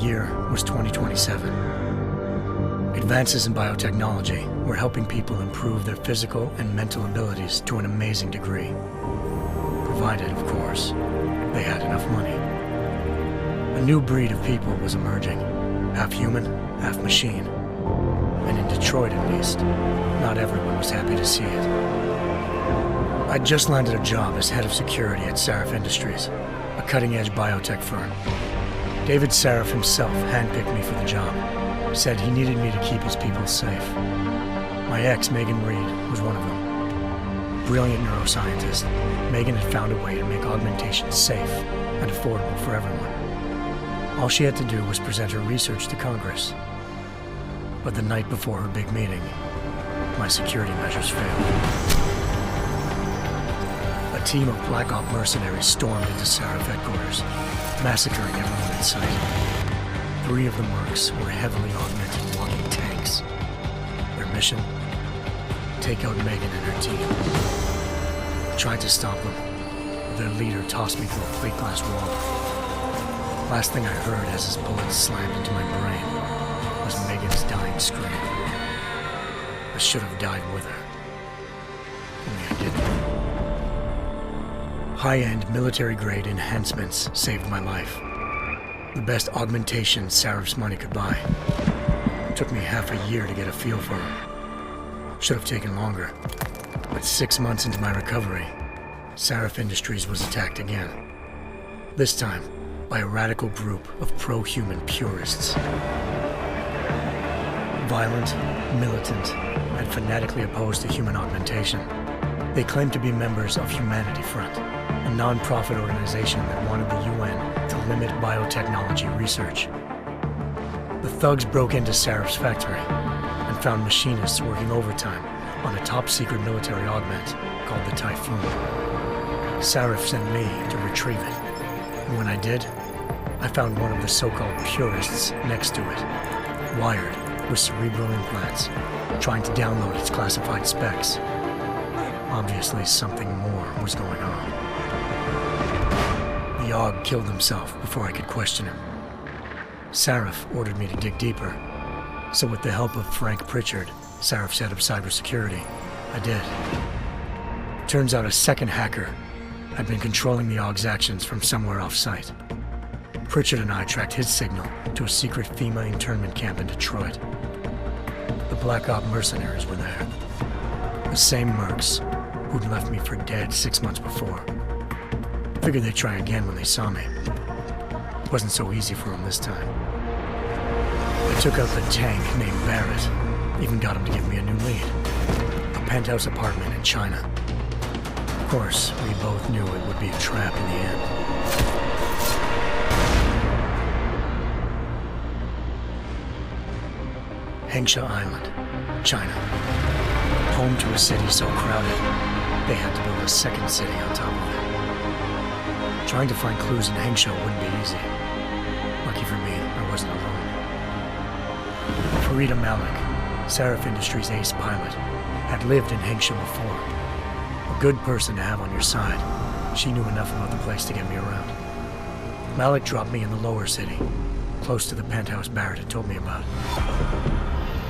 year was 2027. Advances in biotechnology were helping people improve their physical and mental abilities to an amazing degree. Provided, of course, they had enough money. A new breed of people was emerging, half human, half machine. And in Detroit, at least, not everyone was happy to see it. I'd just landed a job as head of security at Sarif Industries, a cutting-edge biotech firm. David Sarif himself handpicked me for the job, said he needed me to keep his people safe. My ex, Megan Reed, was one of them. Brilliant neuroscientist, Megan had found a way to make augmentation safe and affordable for everyone. All she had to do was present her research to Congress. But the night before her big meeting, my security measures failed. A team of Black Op mercenaries stormed into Sarif headquarters, massacring everyone in sight. 3 of the mercs were heavily augmented walking tanks. Their mission? Take out Megan and her team. I tried to stop them, but their leader tossed me through a plate glass wall. Last thing I heard as his bullets slammed into my brain was Megan's dying scream. I should have died with her. Only I didn't. High-end military-grade enhancements saved my life. The best augmentation Sarif's money could buy. It took me half a year to get a feel for her. Should have taken longer. But 6 months into my recovery, Sarif Industries was attacked again. This time, by a radical group of pro-human purists. Violent, militant, and fanatically opposed to human augmentation. They claimed to be members of Humanity Front, a non-profit organization that wanted the UN to limit biotechnology research. The thugs broke into Sarif's factory and found machinists working overtime on a top-secret military augment called the Typhoon. Sarif sent me to retrieve it, and when I did, I found one of the so-called purists next to it, wired with cerebral implants, trying to download its classified specs. Obviously, something more was going on. The AUG killed himself before I could question him. Sarif ordered me to dig deeper, so with the help of Frank Pritchard, Sarif's head of cybersecurity, I did. Turns out a second hacker had been controlling the AUG's actions from somewhere off-site. Pritchard and I tracked his signal to a secret FEMA internment camp in Detroit. The Black Op mercenaries were there. The same mercs who'd left me for dead 6 months before. Figured they'd try again when they saw me. It wasn't so easy for them this time. I took out the tank named Barrett, even got him to give me a new lead. A penthouse apartment in China. Of course, we both knew it would be a trap in the end. Hengsha Island, China. Home to a city so crowded, they had to build a second city on top of it. Trying to find clues in Hengsha wouldn't be easy. Lucky for me, I wasn't alone. Farida Malik, Sarif Industries' ace pilot, had lived in Hengsha before. A good person to have on your side. She knew enough about the place to get me around. Malik dropped me in the lower city, close to the penthouse Barrett had told me about.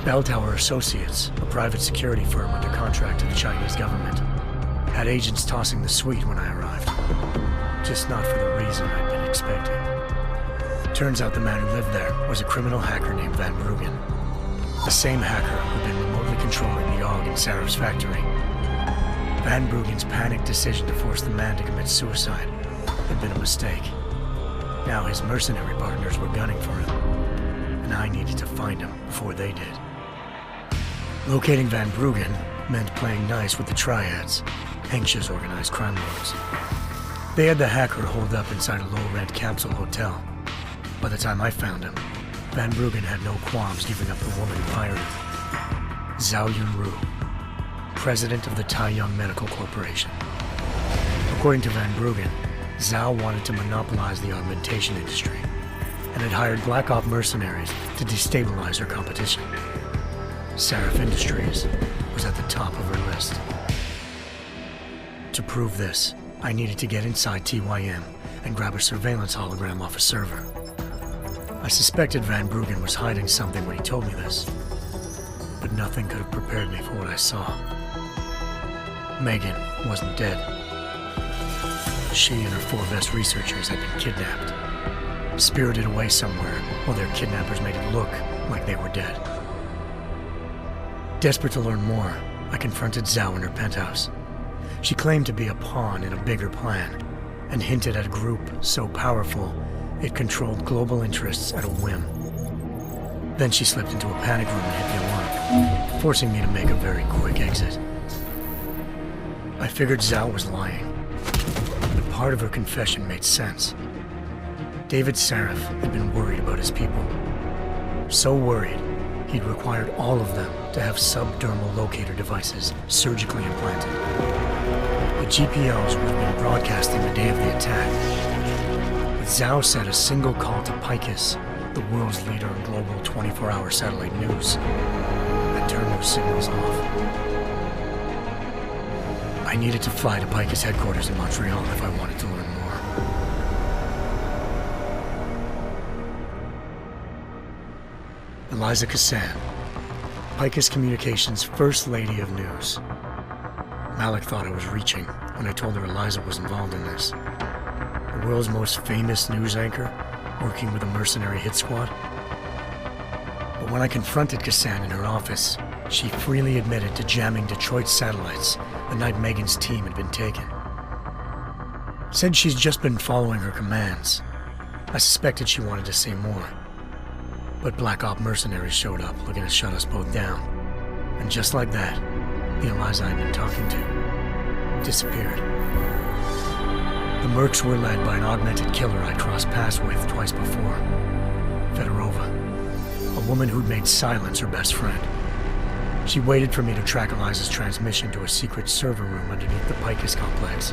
Bell Tower Associates, a private security firm under contract to the Chinese government, had agents tossing the suite when I arrived. Just not for the reason I'd been expecting. Turns out the man who lived there was a criminal hacker named Van Bruggen. The same hacker who'd been remotely controlling the AUG in Sarif's factory. Van Bruggen's panicked decision to force the man to commit suicide had been a mistake. Now his mercenary partners were gunning for him, and I needed to find him before they did. Locating Van Bruggen meant playing nice with the Triads, Hengsha's organized crime lords. They had the hacker holed up inside a low-rent capsule hotel. By the time I found him, Van Bruggen had no qualms giving up the woman who hired him. Zhao Yunru, president of the Taiyang Medical Corporation. According to Van Bruggen, Zhao wanted to monopolize the augmentation industry and had hired Black Op mercenaries to destabilize her competition. Sarif Industries was at the top of her list. To prove this, I needed to get inside TYM and grab a surveillance hologram off a server. I suspected Van Bruggen was hiding something when he told me this, but nothing could have prepared me for what I saw. Megan wasn't dead. She and her 4 best researchers had been kidnapped, spirited away somewhere while their kidnappers made it look like they were dead. Desperate to learn more, I confronted Zhao in her penthouse. She claimed to be a pawn in a bigger plan, and hinted at a group so powerful it controlled global interests at a whim. Then she slipped into a panic room and hit the alarm, forcing me to make a very quick exit. I figured Zhao was lying, but part of her confession made sense. David Sarif had been worried about his people. So worried, he'd required all of them to have subdermal locator devices surgically implanted. The GPOs would have been broadcasting the day of the attack. But Zhao said a single call to Picus, the world's leader in global 24-hour satellite news, had turned those signals off. I needed to fly to Picus headquarters in Montreal if I wanted to learn more. Eliza Cassan, Picus Communications' First Lady of News. Malik thought I was reaching when I told her Eliza was involved in this. The world's most famous news anchor, working with a mercenary hit squad. But when I confronted Cassan in her office, she freely admitted to jamming Detroit's satellites the night Megan's team had been taken. Said she's just been following her commands. I suspected she wanted to say more. But Black Op mercenaries showed up looking to shut us both down. And just like that, the Eliza I'd been talking to disappeared. The Mercs were led by an augmented killer I'd crossed paths with twice before, Fedorova, a woman who'd made silence her best friend. She waited for me to track Eliza's transmission to a secret server room underneath the Picus complex,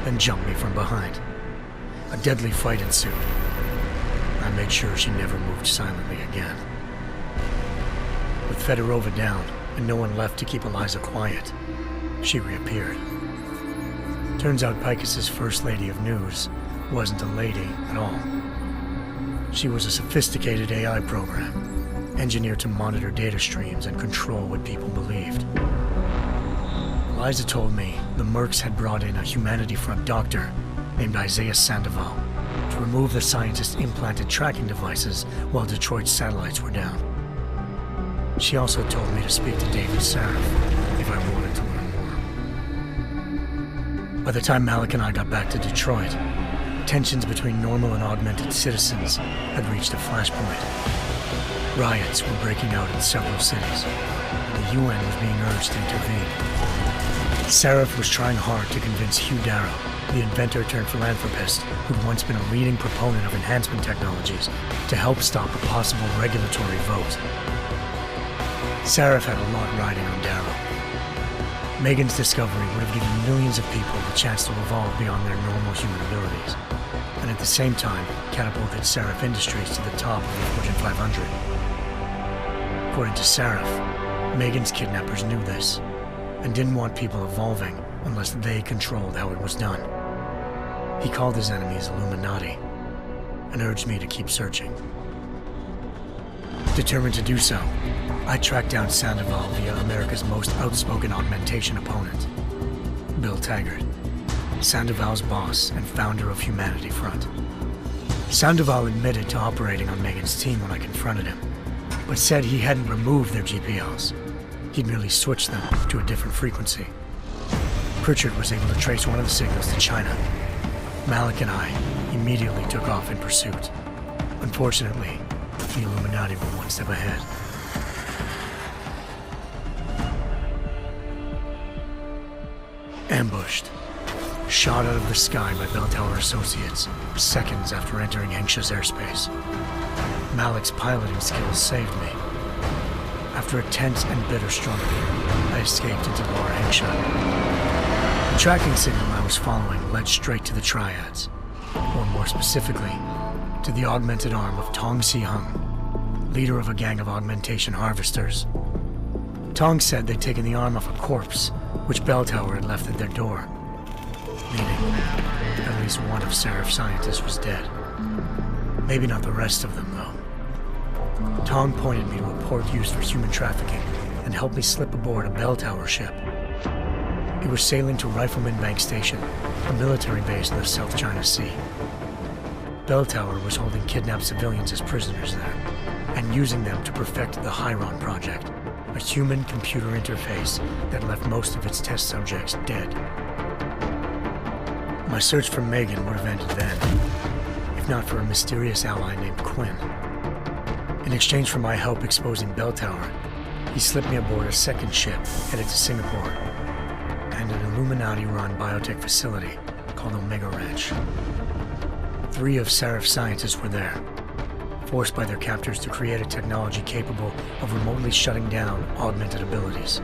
then jumped me from behind. A deadly fight ensued. I made sure she never moved silently again. With Fedorova down, and no one left to keep Eliza quiet, she reappeared. Turns out Picus's First Lady of News wasn't a lady at all. She was a sophisticated AI program, engineered to monitor data streams and control what people believed. Eliza told me the Mercs had brought in a Humanity Front doctor named Isaiah Sandoval to remove the scientist's implanted tracking devices while Detroit's satellites were down. She also told me to speak to David Sarif if I wanted to learn more. By the time Malik and I got back to Detroit, tensions between normal and augmented citizens had reached a flashpoint. Riots were breaking out in several cities, and the UN was being urged to intervene. Sarif was trying hard to convince Hugh Darrow, the inventor-turned-philanthropist who'd once been a leading proponent of enhancement technologies, to help stop a possible regulatory vote. Sarif had a lot riding on Darrow. Megan's discovery would have given millions of people the chance to evolve beyond their normal human abilities, and at the same time catapulted Sarif Industries to the top of the Fortune 500. According to Sarif, Megan's kidnappers knew this, and didn't want people evolving unless they controlled how it was done. He called his enemies Illuminati, and urged me to keep searching. Determined to do so, I tracked down Sandoval via America's most outspoken augmentation opponent, Bill Taggart, Sandoval's boss and founder of Humanity Front. Sandoval admitted to operating on Megan's team when I confronted him, but said he hadn't removed their GPLs. He'd merely switched them to a different frequency. Pritchard was able to trace one of the signals to China. Malik and I immediately took off in pursuit. Unfortunately, the Illuminati were one step ahead. Ambushed. Shot out of the sky by Bell Tower Associates, seconds after entering Hengsha's airspace. Malik's piloting skills saved me. After a tense and bitter struggle, I escaped into Lower Hengsha. The tracking signal I was following led straight to the Triads, or more specifically, to the augmented arm of Tong Si-hung, leader of a gang of augmentation harvesters. Tong said they'd taken the arm off a corpse, which Bell Tower had left at their door, meaning at least one of Sarif's scientists was dead. Maybe not the rest of them, though. Tong pointed me to a port used for human trafficking and helped me slip aboard a bell tower ship. It was sailing to Rifleman Bank Station, a military base in the South China Sea. Bell Tower was holding kidnapped civilians as prisoners there, and using them to perfect the Hyron Project, a human-computer interface that left most of its test subjects dead. My search for Megan would have ended then, if not for a mysterious ally named Quinn. In exchange for my help exposing Bell Tower, he slipped me aboard a second ship headed to Singapore and an Illuminati-run biotech facility called Omega Ranch. 3 of Serif's scientists were there, forced by their captors to create a technology capable of remotely shutting down augmented abilities.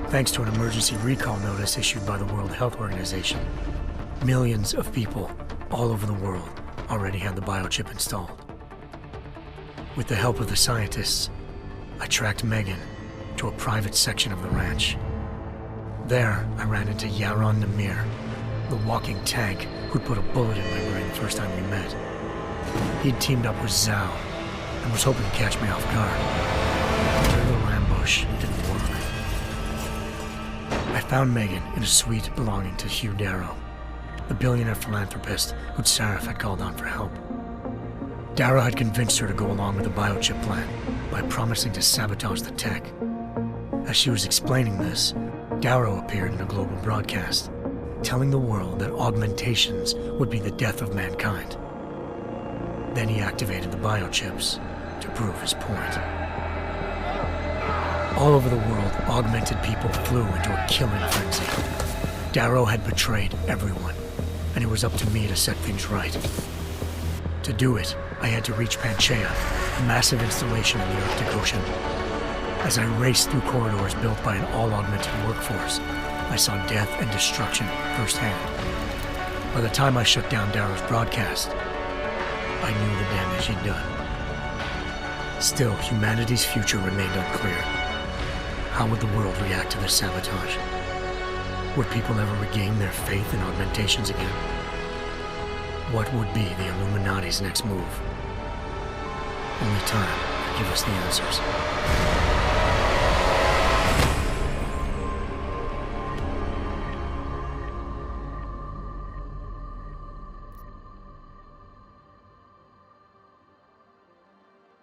Thanks to an emergency recall notice issued by the World Health Organization, millions of people all over the world already had the biochip installed. With the help of the scientists, I tracked Megan to a private section of the ranch. There, I ran into Yaron Namir, the walking tank who'd put a bullet in my brain the first time we met. He'd teamed up with Zhao and was hoping to catch me off guard. But the little ambush didn't work. I found Megan in a suite belonging to Hugh Darrow, the billionaire philanthropist who'd Serif had called on for help. Darrow had convinced her to go along with the biochip plan by promising to sabotage the tech. As she was explaining this, Darrow appeared in a global broadcast, telling the world that augmentations would be the death of mankind. Then he activated the biochips to prove his point. All over the world, augmented people flew into a killing frenzy. Darrow had betrayed everyone, and it was up to me to set things right. To do it, I had to reach Panchaea, a massive installation in the Arctic Ocean. As I raced through corridors built by an all-augmented workforce, I saw death and destruction firsthand. By the time I shut down Darrow's broadcast, I knew the damage he'd done. Still, humanity's future remained unclear. How would the world react to this sabotage? Would people ever regain their faith in augmentations again? What would be the Illuminati's next move? Only time could give us the answers.